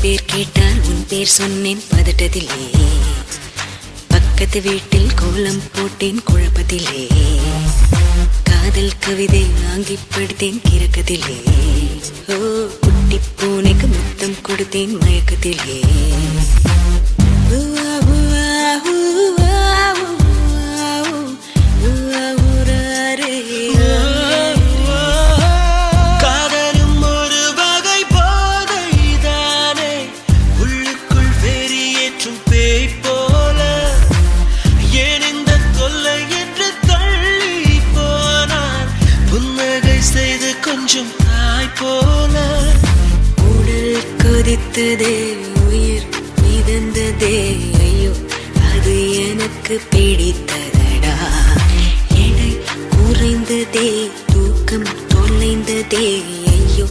பேர் கேட்டால் உன் பேர் சொன்னேன் பதட்டத்திலே. பக்கத்து வீட்டில் கோலம் போட்டேன் குழப்பத்திலே. காதல் கவிதை வாங்கி படித்தேன் கிறக்கத்திலே. ஓ குட்டி பூனைக்கு முத்தம் கொடுத்தேன் மயக்கத்திலே. கொஞ்சம் தாய் போல உடல் கொதித்ததே, உயிர் மிதந்ததே, ஐயோ அது எனக்கு பிடித்ததடா. எடை குறைந்ததே, தூக்கம் தொலைந்ததே.